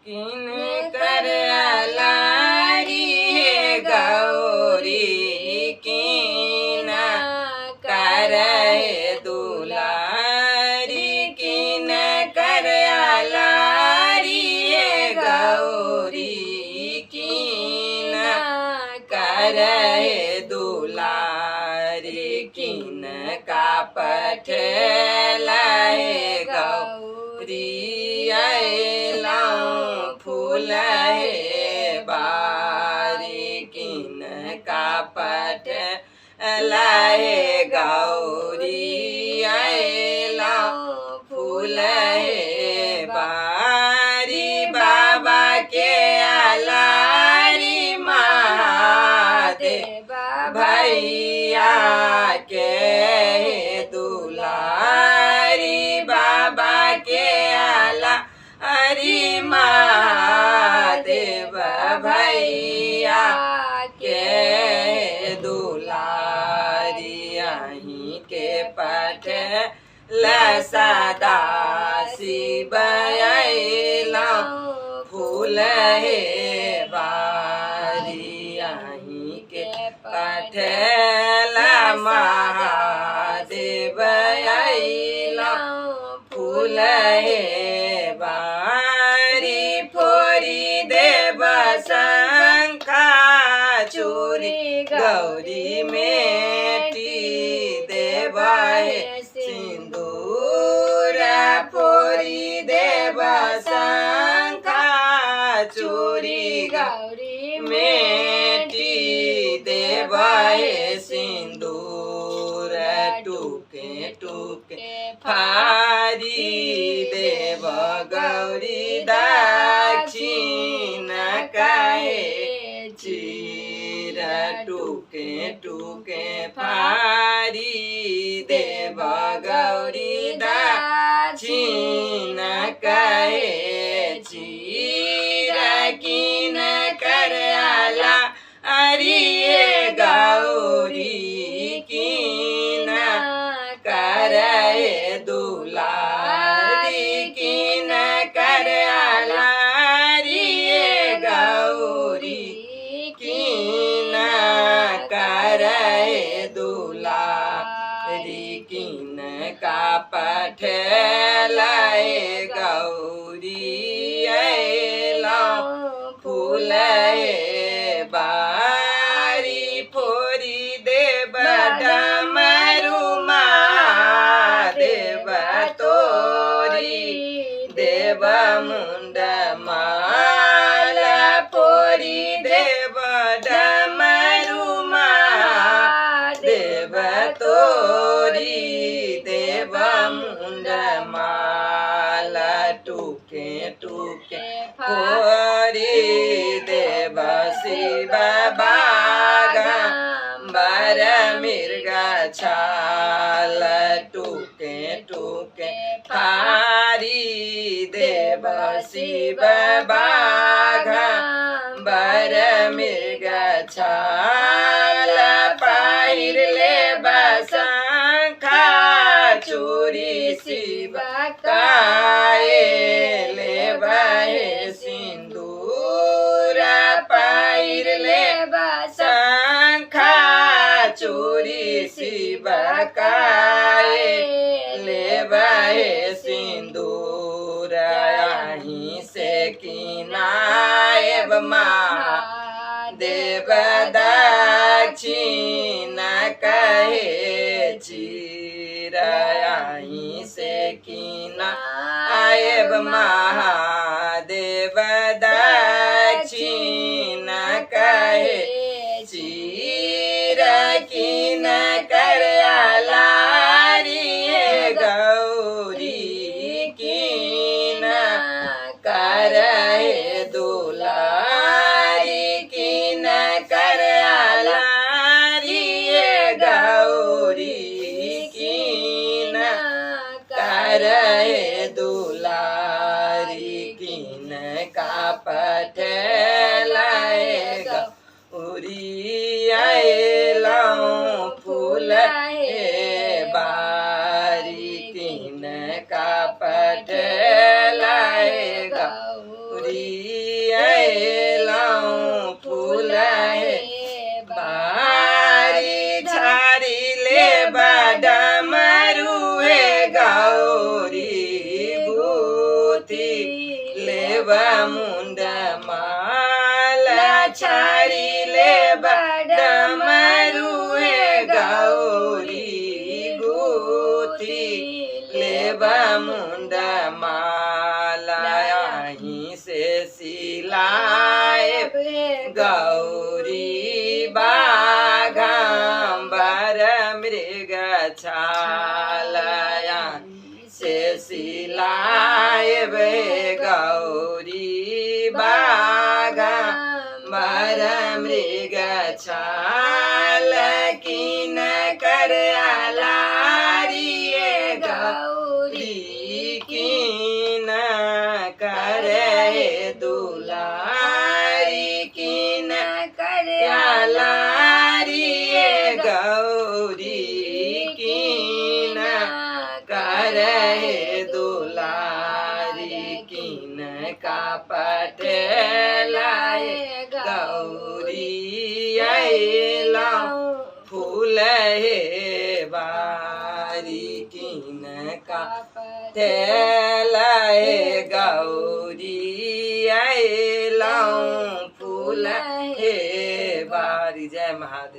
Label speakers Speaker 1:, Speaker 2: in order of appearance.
Speaker 1: किन कर लारी हे गौरी किन कर दुलारी किन कर लारी हे गौरी किन कर दुलारी किन का पठेला हे गौरी फूल हे बारी किन का पट लाए गौरी आएला फूल हे बारी बाबा के आलारी महादेव भैया के दुलारी बाबा के आला हरि महादेव भैया के दुलारी अहीं के पठ लसदा शिव अइला फूल हे बारी अहीं के पठ महादेव अइला फूल हे बारी फोरी देव शंखा चूरी गौरी मेटी देव सिंदूर फोरी देव शंखा चूरी गौरी मेटी देव सिंदूर टूके टूके फारी देव गौरी दक्षिण कहे चीर टूके टूके फारी देव गौरी दक्षिण कहे चीर किन कर आला अरिये गौरी किन कर दुलारी किन कर आलारी गौरी किन कर दुलारी किन का पठेलाए गौरी अइला फूल हे बारी फोरी देव डमरू महादेव तोरी देव मुंड माला फोरी देव डमरू महादेव तोरी देव मुंड माला टूके टूके फोरी देव शिव बागा बर मिर्गा छाल टूके टूके फारी देव शिव बागा बर मिर्गा छाल पाहिर ले बसंखा चूरी शिव काए ले बहे सिंदूर पाहिर ले बसंखा चूरी शिव काए ले बहे सिंदूर अहीं से किनाएब महादेव दक्षिण कहे चीर अहीं से किनाएब महादेव दक्षिण कहे चीर किन कर आलारी गौरी किन कर दुलारी किन कर आलारी गौरी किन कर दुलारी किन का पठेलाए गौरी अइला फूल हे बारी किन का पठेलाए गौरी मुंड माला छाड़ी लेब डमरुए गौरी गुथी लेब मुंड माला यहीं से सिलाए गौरी बाघाम्बर मृग छालया से सिलाए गौरी बाघाम्बर मृग छाल किन कर आलारिये गौरी किन कर दुलारी किन कर आलारिये गौरी किन कर दुलारी किन का पटेलाए गौरी अइला फूल हे बारी किन का पटेलाए गौरी अइला फूल हे बारी। जय महादेव।